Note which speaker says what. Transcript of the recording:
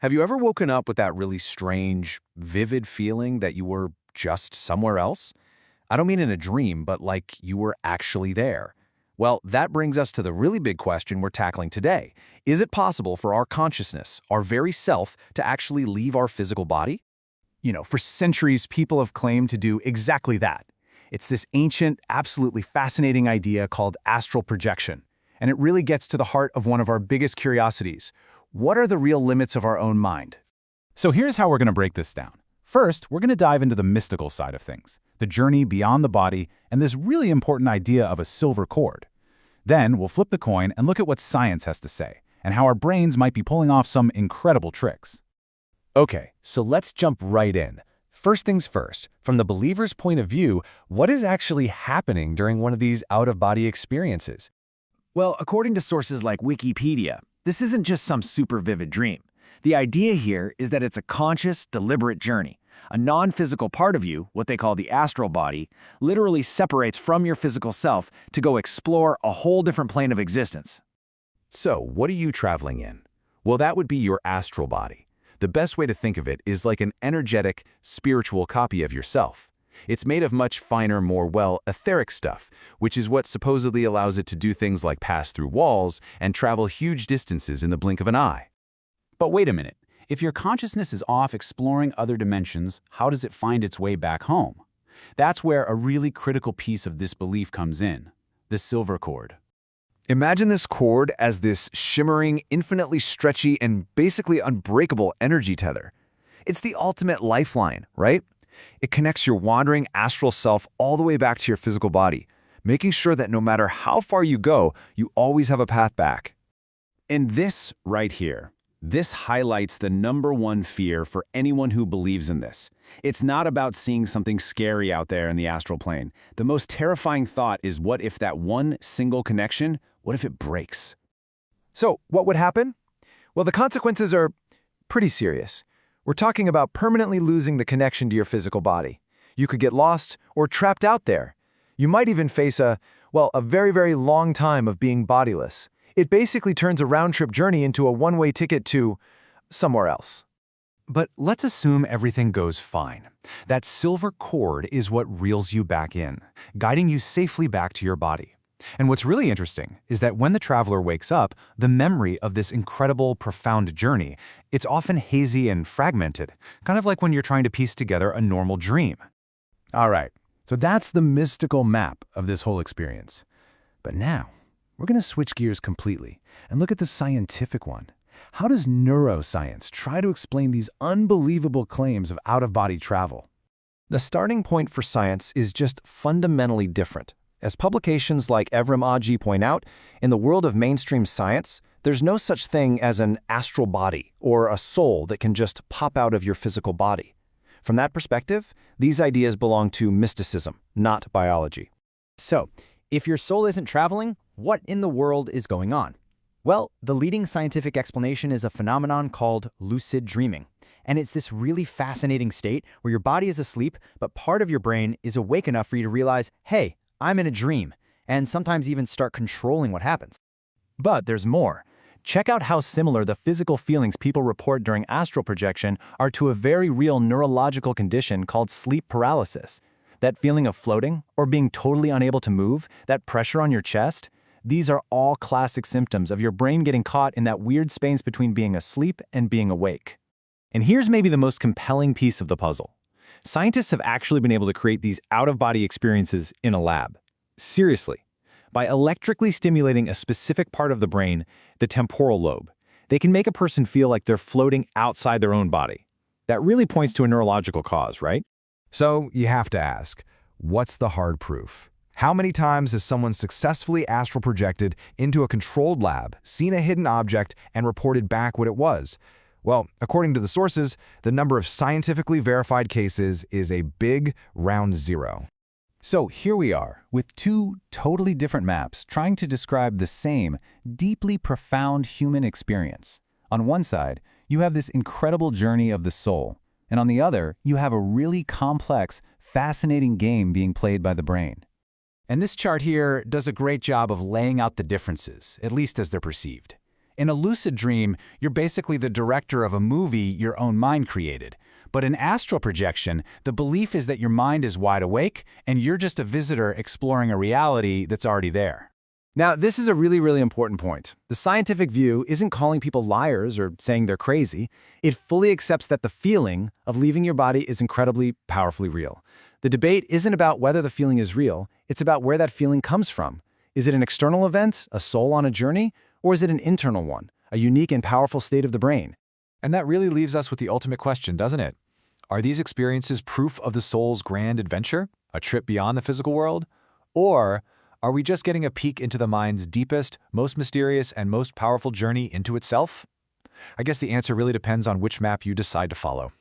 Speaker 1: Have you ever woken up with that really strange, vivid feeling that you were just somewhere else? I don't mean in a dream, but like you were actually there. Well, that brings us to the really big question we're tackling today. Is it possible for our consciousness, our very self, to actually leave our physical body?
Speaker 2: For centuries, people have claimed to do exactly that. It's this ancient, absolutely fascinating idea called astral projection. And it really gets to the heart of one of our biggest curiosities. What are the real limits of our own mind? So here's how we're going to break this down. First, we're going to dive into the mystical side of things, the journey beyond the body, and this really important idea of a silver cord. Then we'll flip the coin and look at what science has to say, and how our brains might be pulling off some incredible tricks.
Speaker 3: Okay, so let's jump right in. First things first, from the believer's point of view, what is actually happening during one of these out-of-body experiences?
Speaker 4: Well, according to sources like Wikipedia, this isn't just some super vivid dream. The idea here is that it's a conscious, deliberate journey. A non-physical part of you, what they call the astral body, literally separates from your physical self to go explore a whole different plane of existence.
Speaker 1: So, what are you traveling in? Well, that would be your astral body. The best way to think of it is like an energetic, spiritual copy of yourself. It's made of much finer, more, etheric stuff, which is what supposedly allows it to do things like pass through walls and travel huge distances in the blink of an eye.
Speaker 2: But wait a minute. If your consciousness is off exploring other dimensions, how does it find its way back home? That's where a really critical piece of this belief comes in, the silver cord.
Speaker 3: Imagine this cord as this shimmering, infinitely stretchy, and basically unbreakable energy tether. It's the ultimate lifeline, right? It connects your wandering astral self all the way back to your physical body, making sure that no matter how far you go, you always have a path back.
Speaker 2: And this right here, this highlights the #1 fear for anyone who believes in this. It's not about seeing something scary out there in the astral plane. The most terrifying thought is, what if that one single connection, what if it breaks?
Speaker 3: So, what would happen? Well, the consequences are pretty serious. We're talking about permanently losing the connection to your physical body. You could get lost or trapped out there. You might even face a very, very long time of being bodiless. It basically turns a round-trip journey into a one-way ticket to somewhere else.
Speaker 2: But let's assume everything goes fine. That silver cord is what reels you back in, guiding you safely back to your body. And what's really interesting is that when the traveler wakes up, the memory of this incredible, profound journey, it's often hazy and fragmented, kind of like when you're trying to piece together a normal dream. All right, so that's the mystical map of this whole experience. But now, we're going to switch gears completely and look at the scientific one. How does neuroscience try to explain these unbelievable claims of out-of-body travel?
Speaker 3: The starting point for science is just fundamentally different. As publications like Evrim Aji point out, in the world of mainstream science, there's no such thing as an astral body or a soul that can just pop out of your physical body. From that perspective, these ideas belong to mysticism, not biology.
Speaker 4: So, if your soul isn't traveling, what in the world is going on? Well, the leading scientific explanation is a phenomenon called lucid dreaming. And it's this really fascinating state where your body is asleep, but part of your brain is awake enough for you to realize, hey, I'm in a dream, and sometimes even start controlling what happens.
Speaker 2: But there's more. Check out how similar the physical feelings people report during astral projection are to a very real neurological condition called sleep paralysis. That feeling of floating or being totally unable to move, that pressure on your chest, these are all classic symptoms of your brain getting caught in that weird space between being asleep and being awake. And here's maybe the most compelling piece of the puzzle. Scientists have actually been able to create these out-of-body experiences in a lab. Seriously. By electrically stimulating a specific part of the brain, the temporal lobe, they can make a person feel like they're floating outside their own body. That really points to a neurological cause, right?
Speaker 5: So you have to ask, what's the hard proof? How many times has someone successfully astral projected into a controlled lab, seen a hidden object, and reported back what it was? Well, according to the sources, the number of scientifically verified cases is a big round zero.
Speaker 2: So here we are, with two totally different maps trying to describe the same, deeply profound human experience. On one side, you have this incredible journey of the soul, and on the other, you have a really complex, fascinating game being played by the brain. And this chart here does a great job of laying out the differences, at least as they're perceived. In a lucid dream, you're basically the director of a movie your own mind created. But in astral projection, the belief is that your mind is wide awake and you're just a visitor exploring a reality that's already there.
Speaker 3: Now, this is a really important point. The scientific view isn't calling people liars or saying they're crazy. It fully accepts that the feeling of leaving your body is incredibly, powerfully real. The debate isn't about whether the feeling is real, it's about where that feeling comes from. Is it an external event, a soul on a journey, or is it an internal one, a unique and powerful state of the brain?
Speaker 5: And that really leaves us with the ultimate question, doesn't it? Are these experiences proof of the soul's grand adventure, a trip beyond the physical world? Or are we just getting a peek into the mind's deepest, most mysterious, and most powerful journey into itself? I guess the answer really depends on which map you decide to follow.